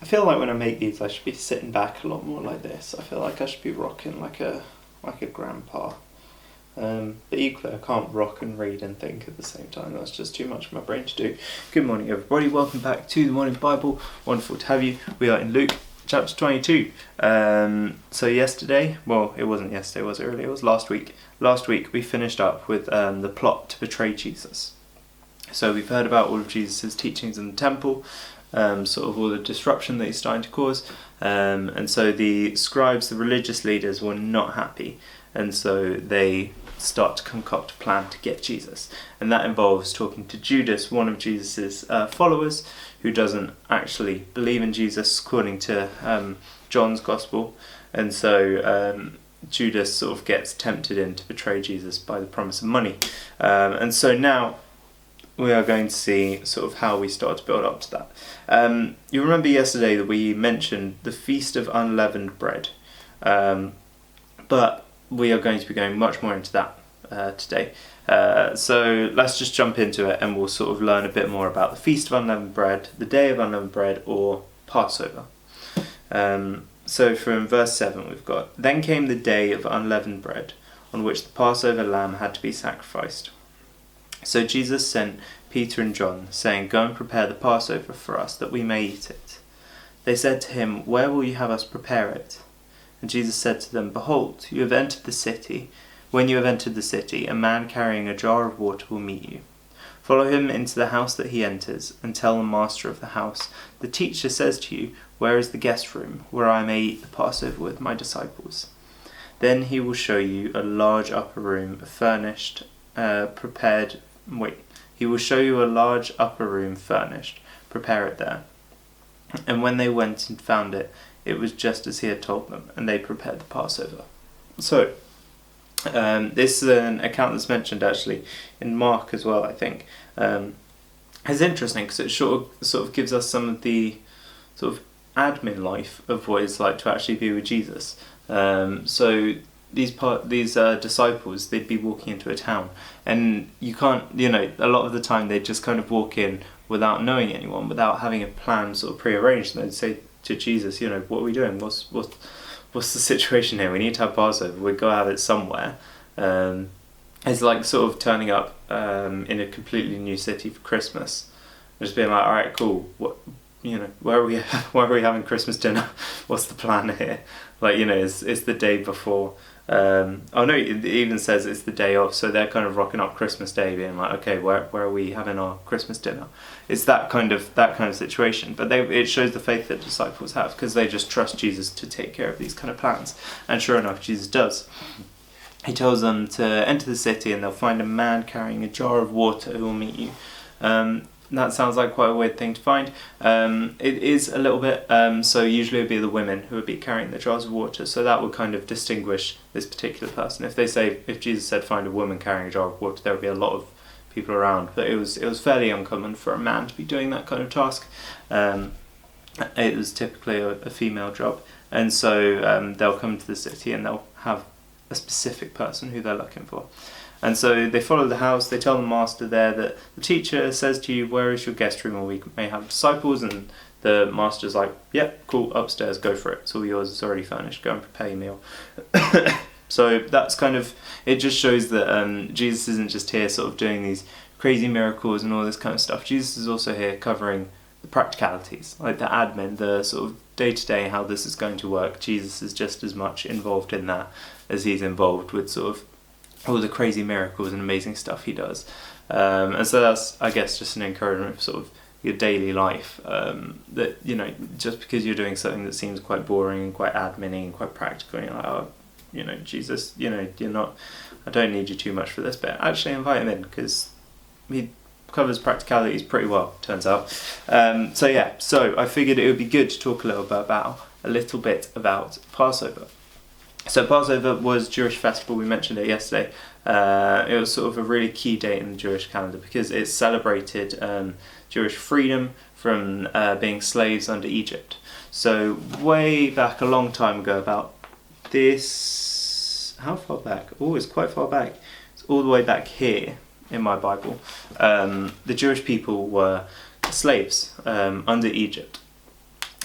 I feel like when I make these, I should be sitting back a lot more like this. I feel like I should be rocking like a grandpa. But equally, I can't rock and read and think at the same time. That's just too much for my brain to do. Good morning, everybody. Welcome back to the Morning Bible. Wonderful to have you. We are in Luke chapter 22. So yesterday, well, it wasn't yesterday, was it really? It was last week. Last week, we finished up with the plot to betray Jesus. So we've heard about all of Jesus' teachings in the temple, sort of all the disruption that he's starting to cause. And so the scribes, the religious leaders, were not happy. And so they start to concoct a plan to get Jesus. And that involves talking to Judas, one of Jesus' followers, who doesn't actually believe in Jesus according to John's Gospel. And so Judas sort of gets tempted in to betray Jesus by the promise of money. And so now we are going to see sort of how we start to build up to that. You remember yesterday that we mentioned the Feast of Unleavened Bread. But we are going to be going much more into that today. So let's just jump into it and we'll sort of learn a bit more about the Feast of Unleavened Bread, the Day of Unleavened Bread, or Passover. So from verse 7 we've got, "Then came the day of unleavened bread, on which the Passover lamb had to be sacrificed. So Jesus sent Peter and John, saying, 'Go and prepare the Passover for us, that we may eat it.' They said to him, 'Where will you have us prepare it?' And Jesus said to them, 'Behold, you have entered the city. When you have entered the city, a man carrying a jar of water will meet you. Follow him into the house that he enters, and tell the master of the house, the teacher says to you, where is the guest room, where I may eat the Passover with my disciples? Then he will show you a large upper room furnished, He will show you a large upper room furnished. Prepare it there.' And when they went and found it, it was just as he had told them, and they prepared the Passover." So, this is an account that's mentioned actually in Mark as well, I think. It's interesting because it sort of gives us some of the sort of admin life of what it's like to actually be with Jesus. So these disciples, they'd be walking into a town, and you can't, a lot of the time they just kind of walk in without knowing anyone, without having a plan sort of prearranged, and they'd say to Jesus, what are we doing? What's the situation here? We need to have Passover. We've got to have it somewhere. It's like sort of turning up in a completely new city for Christmas, and just being like, all right, cool. Where are we having Christmas dinner? What's the plan here? It's the day before. It even says it's the day of, so they're kind of rocking up Christmas Day, being like, okay, where are we having our Christmas dinner? It's that kind of situation. But it shows the faith that disciples have, because they just trust Jesus to take care of these kind of plans. And sure enough, Jesus does. He tells them to enter the city, and they'll find a man carrying a jar of water who will meet you. That sounds like quite a weird thing to find. It is a little bit, so usually it would be the women who would be carrying the jars of water, so that would kind of distinguish this particular person. If Jesus said find a woman carrying a jar of water, there would be a lot of people around, but it was fairly uncommon for a man to be doing that kind of task. It was typically a female job, and so they'll come to the city and they'll have a specific person who they're looking for. And so they follow the house, they tell the master there that the teacher says to you, where is your guest room where we may have disciples? And the master's like, yep, cool, upstairs, go for it. It's all yours, it's already furnished, go and prepare your meal. So that's kind of, it just shows that Jesus isn't just here sort of doing these crazy miracles and all this kind of stuff. Jesus is also here covering the practicalities, like the admin, the sort of day-to-day, how this is going to work. Jesus is just as much involved in that as he's involved with sort of all the crazy miracles and amazing stuff he does. And so that's, I guess, just an encouragement for sort of your daily life, that, just because you're doing something that seems quite boring and quite admin-y and quite practical, you're like, Jesus, you're not, I don't need you too much for this, but actually invite him in, because he covers practicalities pretty well, turns out. So I figured it would be good to talk a little bit about Passover. So Passover was Jewish festival, we mentioned it yesterday. It was sort of a really key date in the Jewish calendar because it celebrated Jewish freedom from being slaves under Egypt. So way back, a long time ago, about this, how far back? Oh, it's quite far back. It's all the way back here in my Bible. The Jewish people were slaves under Egypt.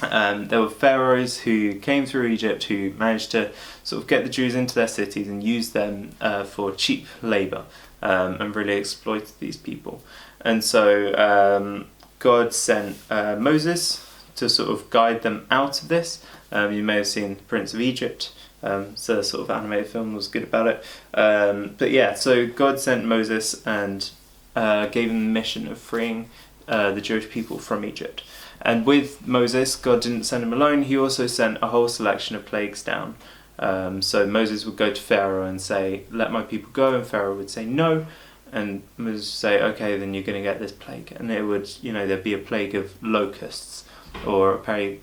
There were pharaohs who came through Egypt who managed to sort of get the Jews into their cities and use them for cheap labour, and really exploited these people. And so God sent Moses to sort of guide them out of this. You may have seen Prince of Egypt, so the sort of animated film was good about it. But yeah, so God sent Moses and gave him the mission of freeing the Jewish people from Egypt. And with Moses, God didn't send him alone, he also sent a whole selection of plagues down. So Moses would go to Pharaoh and say, let my people go, and Pharaoh would say no, and Moses would say, okay, then you're going to get this plague. And it would, there'd be a plague of locusts, or a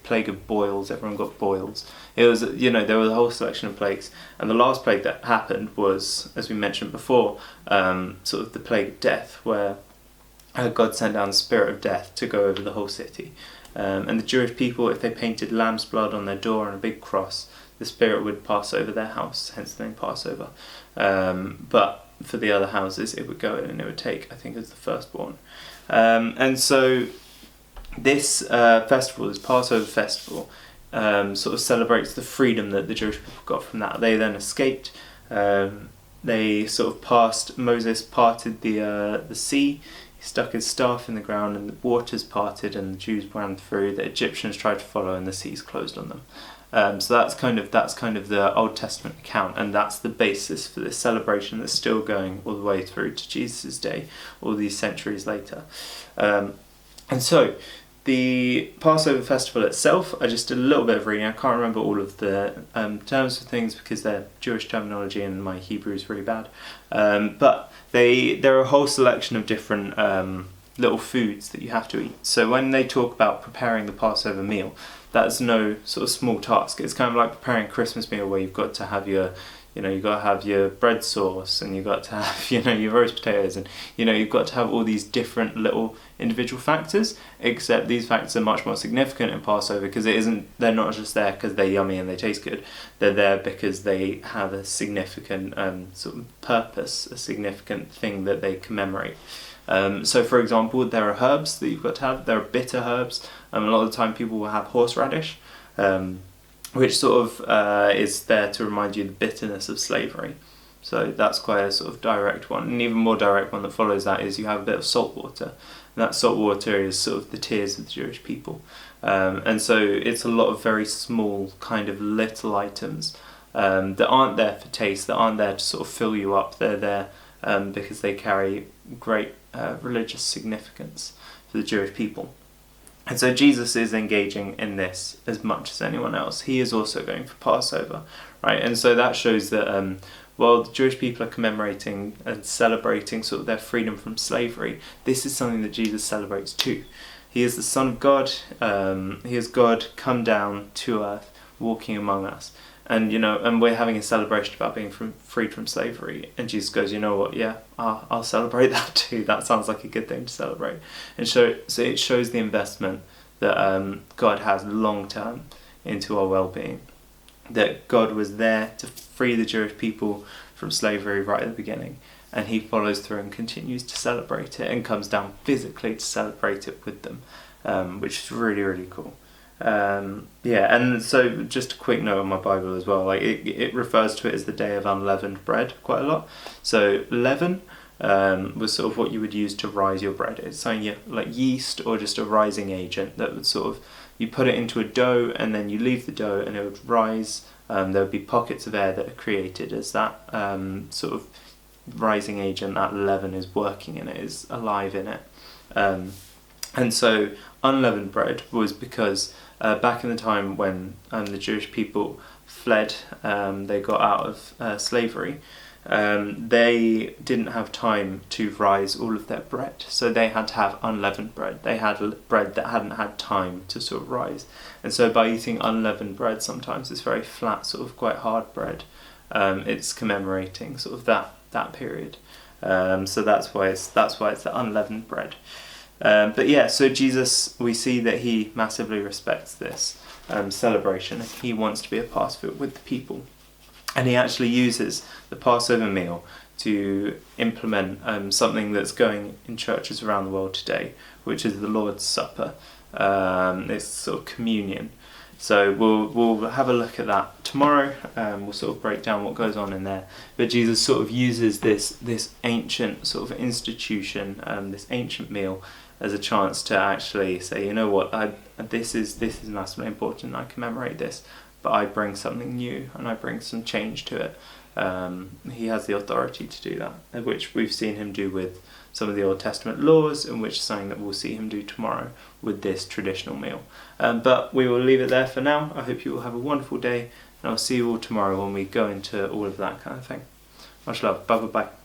plague of boils. Everyone got boils. It was, there was a whole selection of plagues. And the last plague that happened was, as we mentioned before, sort of the plague of death, where God sent down the spirit of death to go over the whole city. And the Jewish people, if they painted lamb's blood on their door on a big cross, the spirit would pass over their house, hence the name Passover. But for the other houses, it would go in and it would take, I think, as the firstborn. And so this festival, this Passover festival, sort of celebrates the freedom that the Jewish people got from that. They then escaped. They sort of Moses parted the sea. He stuck his staff in the ground and the waters parted and the Jews ran through. The Egyptians tried to follow and the seas closed on them. So that's kind of the Old Testament account, and that's the basis for this celebration that's still going all the way through to Jesus' day, all these centuries later. And so the Passover festival itself, I just did a little bit of reading. I can't remember all of the terms for things because they're Jewish terminology and my Hebrew is really bad. But there are a whole selection of different little foods that you have to eat. So when they talk about preparing the Passover meal, that's no sort of small task. It's kind of like preparing a Christmas meal where you've got to have your bread sauce, and you've got to have, your roast potatoes, and, you've got to have all these different little individual factors, except these factors are much more significant in Passover because they're not just there because they're yummy and they taste good. They're there because they have a significant sort of purpose, a significant thing that they commemorate. So for example, there are herbs that you've got to have. There are bitter herbs. A lot of the time people will have horseradish, which sort of is there to remind you of the bitterness of slavery. So that's quite a sort of direct one. An even more direct one that follows that is you have a bit of salt water. And that salt water is sort of the tears of the Jewish people. And so it's a lot of very small kind of little items that aren't there for taste, that aren't there to sort of fill you up. They're there because they carry great religious significance for the Jewish people. And so Jesus is engaging in this as much as anyone else. He is also going for Passover, right? And so that shows that while the Jewish people are commemorating and celebrating sort of their freedom from slavery, this is something that Jesus celebrates too. He is the Son of God. He is God come down to earth, walking among us. And and we're having a celebration about being freed from slavery. And Jesus goes, you know what? Yeah, I'll celebrate that too. That sounds like a good thing to celebrate. And so it shows the investment that God has long term into our well-being. That God was there to free the Jewish people from slavery right at the beginning, and He follows through and continues to celebrate it and comes down physically to celebrate it with them, which is really, really cool. And so just a quick note on my Bible as well, like it refers to it as the day of unleavened bread quite a lot. So leaven was sort of what you would use to rise your bread. It's something like yeast or just a rising agent that would sort of, you put it into a dough and then you leave the dough and it would rise. There would be pockets of air that are created as that sort of rising agent, that leaven is working in it, is alive in it. And so unleavened bread was because back in the time when the Jewish people fled, they got out of slavery, they didn't have time to rise all of their bread. So they had to have unleavened bread. They had bread that hadn't had time to sort of rise. And so by eating unleavened bread, sometimes it's very flat, sort of quite hard bread. It's commemorating sort of that period. So that's why it's the unleavened bread. But yeah, so Jesus, we see that He massively respects this celebration. He wants to be a part of it with the people. And He actually uses the Passover meal to implement something that's going in churches around the world today, which is the Lord's Supper. It's sort of communion. So we'll have a look at that tomorrow. We'll sort of break down what goes on in there. But Jesus sort of uses this ancient sort of institution, this ancient meal, as a chance to actually say, you know what, this is massively important. I commemorate this, but I bring something new and I bring some change to it. He has the authority to do that, which we've seen him do with some of the Old Testament laws, and which is something that we'll see him do tomorrow with this traditional meal. But we will leave it there for now. I hope you will have a wonderful day, and I'll see you all tomorrow when we go into all of that kind of thing. Much love. Bye bye bye.